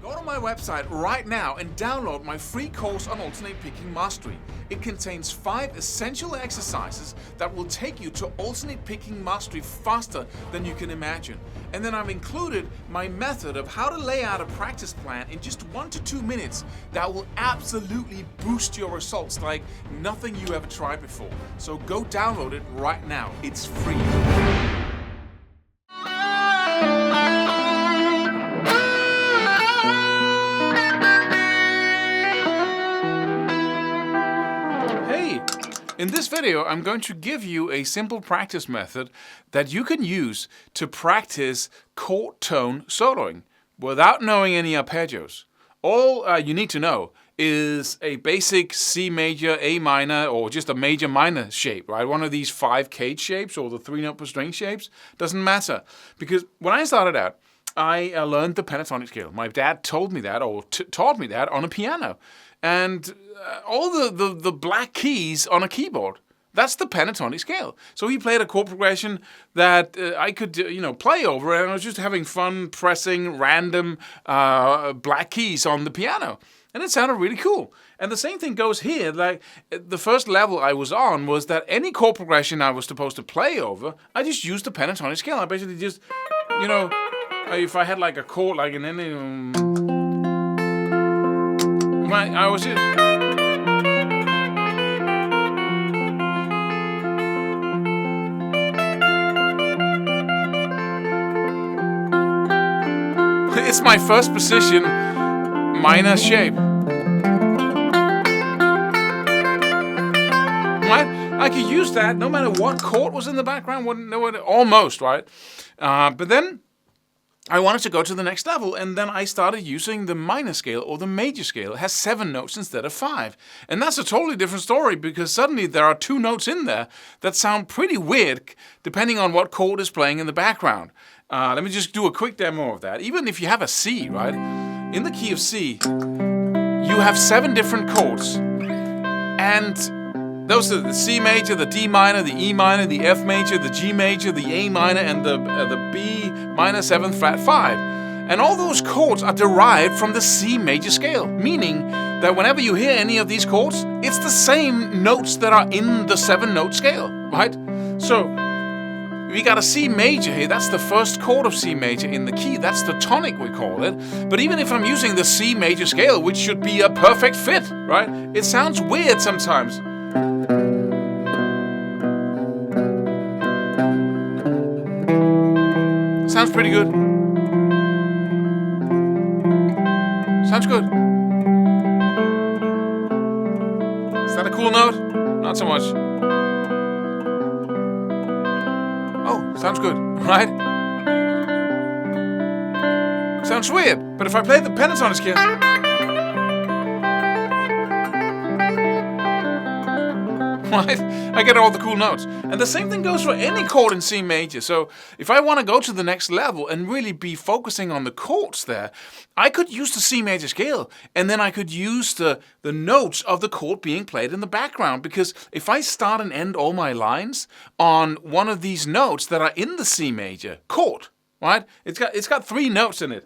Go to my website right now and download my free course on alternate picking mastery. It contains 5 essential exercises that will take you to alternate picking mastery faster than you can imagine. And then I've included my method of how to lay out a practice plan in just 1 to 2 minutes that will absolutely boost your results like nothing you ever tried before. So go download it right now. It's free. In this video, I'm going to give you a simple practice method that you can use to practice chord tone soloing without knowing any arpeggios. All you need to know is a basic C major, A minor, or just a major minor shape, right? One of these 5 cage shapes or the 3-note per string shapes. Doesn't matter. Because when I started out, I learned the pentatonic scale. My dad told me that, or taught me that on a piano. And all the black keys on a keyboard, that's the pentatonic scale. So he played a chord progression that I could play over, and I was just having fun pressing random black keys on the piano. And it sounded really cool. And the same thing goes here. Like the first level I was on was that any chord progression I was supposed to play over, I just used the pentatonic scale. I basically just, if I had like a chord like in any, I was just. It's my first position minor shape. Right? I could use that no matter what chord was in the background, almost, right? But then I wanted to go to the next level, and then I started using the minor scale or the major scale. It has 7 notes instead of 5. And that's a totally different story because suddenly there are 2 notes in there that sound pretty weird depending on what chord is playing in the background. Let me just do a quick demo of that. Even if you have a C, right? In the key of C, you have 7 different chords. And those are the C major, the D minor, the E minor, the F major, the G major, the A minor, and the B minor 7th flat 5. And all those chords are derived from the C major scale, meaning that whenever you hear any of these chords, it's the same notes that are in the 7-note scale, right? So we got a C major here. That's the first chord of C major in the key. That's the tonic, we call it. But even if I'm using the C major scale, which should be a perfect fit, right? It sounds weird sometimes. Sounds pretty good. Sounds good. Is that a cool note? Not so much. Oh, sounds good, right? Sounds weird, but if I play the pentatonic scale, right, I get all the cool notes. And the same thing goes for any chord in C major. So if I want to go to the next level and really be focusing on the chords there, I could use the C major scale, and then I could use the notes of the chord being played in the background. Because if I start and end all my lines on one of these notes that are in the C major chord, right? It's got 3 notes in it.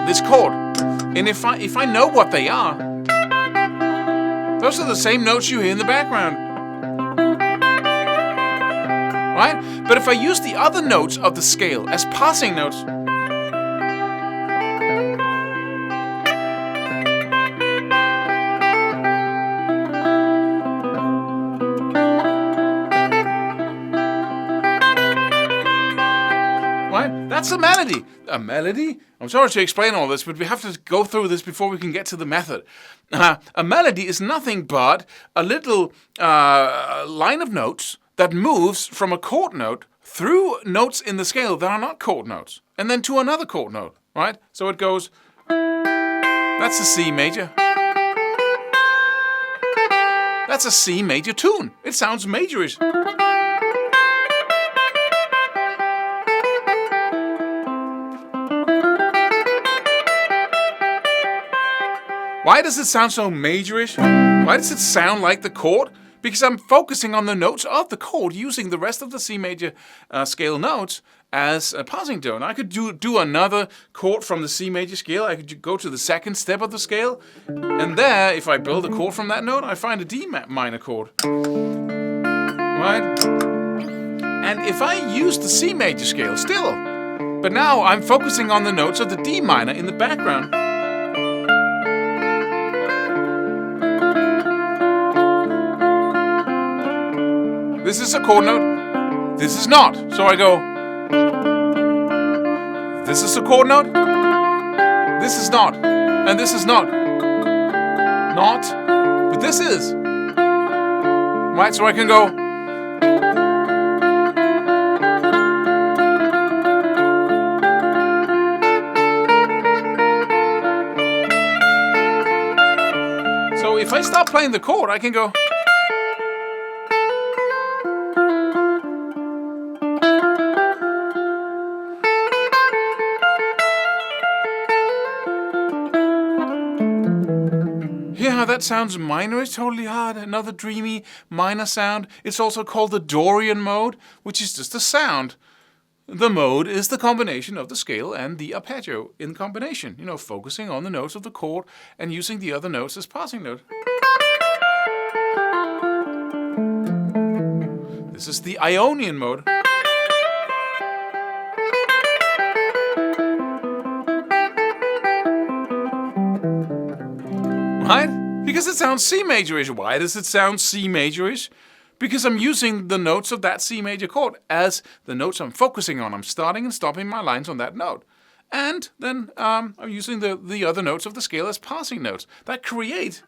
This chord. And if I know what they are, those are the same notes you hear in the background. Right? But if I use the other notes of the scale as passing notes, right? That's a melody. A melody? I'm sorry to explain all this, but we have to go through this before we can get to the method. A melody is nothing but a little line of notes that moves from a chord note through notes in the scale that are not chord notes, and then to another chord note, right? So it goes, that's a C major. That's a C major tune. It sounds majorish. Why does it sound so majorish? Why does it sound like the chord? because I'm focusing on the notes of the chord, using the rest of the C major scale notes as a passing tone. I could do another chord from the C major scale. I could go to the second step of the scale, and there, if I build a chord from that note, I find a D minor chord. Right? And if I use the C major scale still, but now I'm focusing on the notes of the D minor in the background. This is a chord note. This is not. So I go. This is a chord note. This is not. And this is not. Not. But this is. Right? So I can go. So if I start playing the chord, I can go. Hear how that sounds minor? It's totally hard. Another dreamy minor sound. It's also called the Dorian mode, which is just a sound. The mode is the combination of the scale and the arpeggio in combination. You know, focusing on the notes of the chord and using the other notes as passing note. This is the Ionian mode. Right? Because it sounds C major-ish. Why does it sound C major-ish? Because I'm using the notes of that C major chord as the notes I'm focusing on. I'm starting and stopping my lines on that note. And then I'm using the other notes of the scale as passing notes. That create...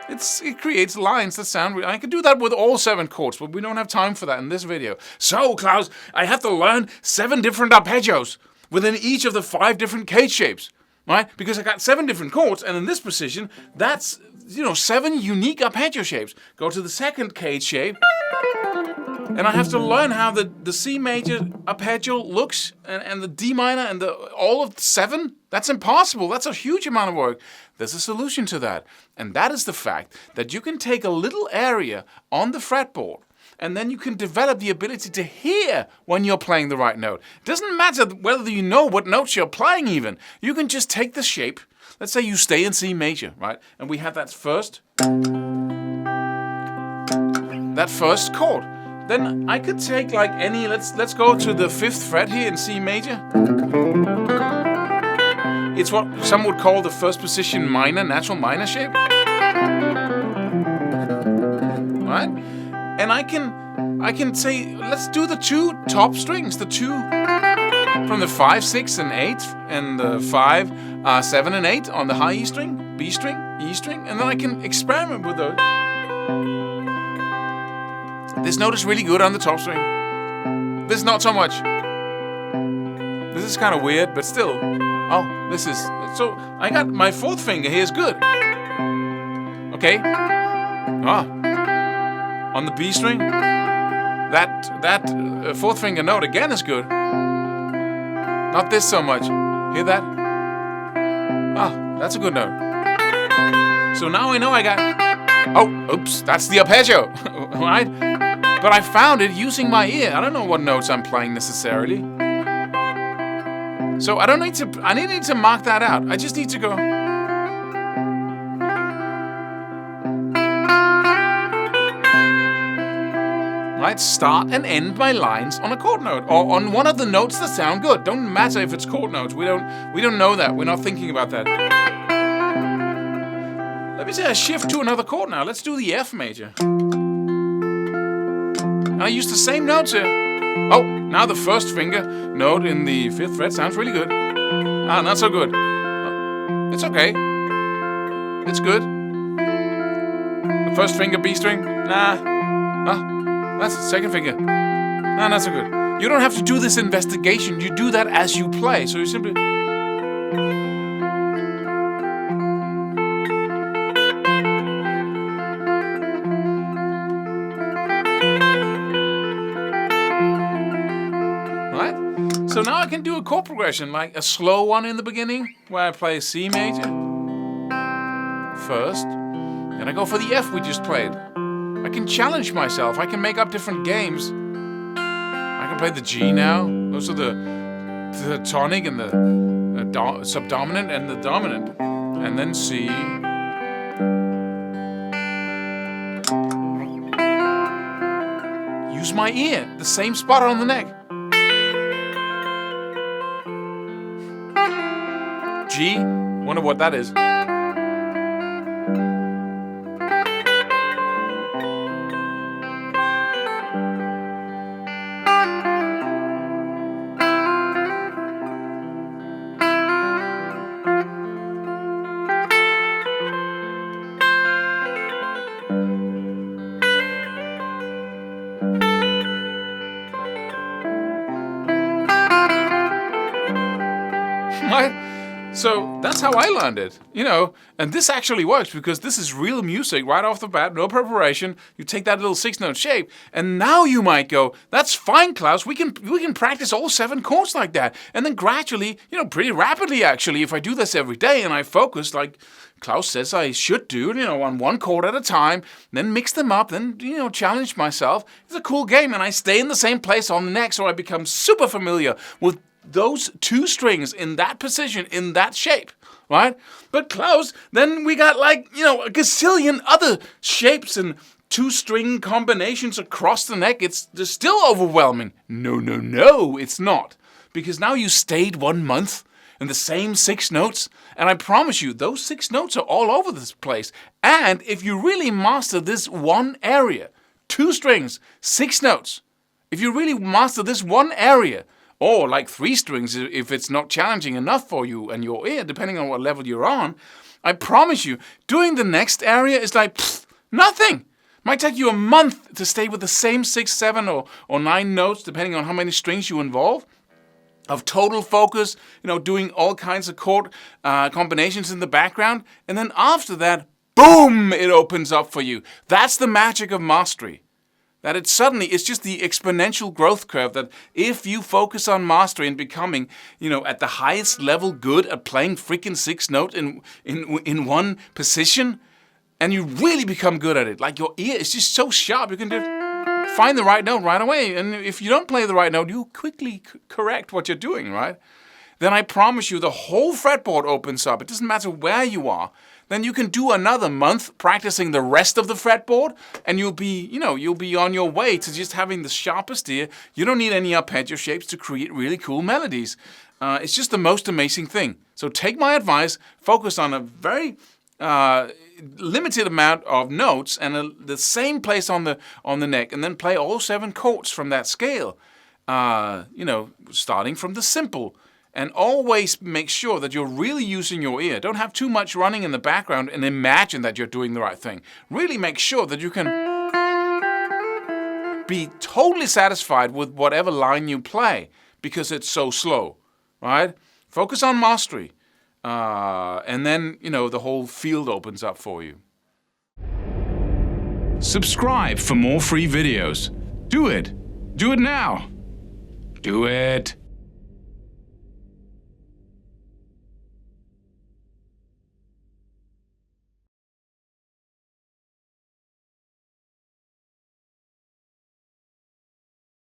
It creates lines that sound... I can do that with all 7 chords, but we don't have time for that in this video. So, Claus, I have to learn 7 different arpeggios within each of the 5 different cage shapes. Right? Because I got 7 different chords, and in this position, that's, 7 unique arpeggio shapes. Go to the second cage shape, and I have to learn how the C major arpeggio looks, and the D minor, and all of 7. That's impossible. That's a huge amount of work. There's a solution to that, and that is the fact that you can take a little area on the fretboard, and then you can develop the ability to hear when you're playing the right note. It doesn't matter whether you know what notes you're playing even. You can just take the shape. Let's say you stay in C major, right? And we have that first chord. Then I could take like any, let's go to the 5th fret here in C major. It's what some would call the first position minor, natural minor shape. Right? And I can say, let's do the 2 top strings, the 2 from the 5, 6, and 8, and the 5, 7, and 8 on the high E string, B string, E string, and then I can experiment with those. This note is really good on the top string. This not so much. This is kind of weird, but still. Oh, this is... So, I got my 4th finger here is good. Okay. On the B string, that 4th finger note again is good. Not this so much. Hear that? That's a good note. So now I know I got... Oh, oops, that's the arpeggio, right? But I found it using my ear. I don't know what notes I'm playing necessarily. So I don't need to... I need to mark that out. I just need to go... Right, start and end my lines on a chord note or on one of the notes that sound good. Don't matter if it's chord notes. We don't know that. We're not thinking about that. Let me say I shift to another chord now. Let's do the F major. And I use the same notes here. Oh, now the first finger note in the 5th fret sounds really good. Not so good. It's okay. It's good. The first finger B string. That's the second finger. No, not so good. You don't have to do this investigation. You do that as you play. So you simply... Right? So now I can do a chord progression, like a slow one in the beginning, where I play C major first, Then I go for the F we just played. I can challenge myself. I can make up different games. I can play the G now. Those are the tonic and the subdominant and the dominant. And then C. Use my ear, the same spot on the neck. G, wonder what that is. So that's how I learned it, and this actually works because this is real music right off the bat, no preparation. You take that little 6-note shape, and now you might go, that's fine, Claus, we can practice all 7 chords like that. And then gradually, pretty rapidly actually, if I do this every day and I focus like Claus says I should do, on 1 chord at a time, then mix them up, then, challenge myself. It's a cool game, and I stay in the same place on the neck, so I become super familiar with those 2 strings in that position, in that shape, right? But Claus, then we got a gazillion other shapes and 2-string combinations across the neck. It's still overwhelming. No, it's not. Because now you stayed 1 month in the same 6 notes, and I promise you, those 6 notes are all over this place. And if you really master this one area, 2 strings, 6 notes, if you really master this one area, or like 3 strings if it's not challenging enough for you and your ear, depending on what level you're on, I promise you, doing the next area is like nothing. Might take you a month to stay with the same 6, 7, or 9 notes, depending on how many strings you involve, of total focus, doing all kinds of chord combinations in the background. And then after that, boom, it opens up for you. That's the magic of mastery. That it's just the exponential growth curve that if you focus on mastery and becoming, at the highest level good at playing freaking 6 notes in one position, and you really become good at it, like your ear is just so sharp, you can find the right note right away. And if you don't play the right note, you quickly correct what you're doing, right? Then I promise you the whole fretboard opens up. It doesn't matter where you are. Then you can do another month practicing the rest of the fretboard, and you'll be on your way to just having the sharpest ear. You don't need any arpeggio shapes to create really cool melodies. It's just the most amazing thing. So take my advice, focus on a very limited amount of notes and the same place on the neck, and then play all 7 chords from that scale. Starting from the simple. And always make sure that you're really using your ear. Don't have too much running in the background and imagine that you're doing the right thing. Really make sure that you can be totally satisfied with whatever line you play because it's so slow, right? Focus on mastery. And then, the whole field opens up for you. Subscribe for more free videos. Do it. Do it now. Do it.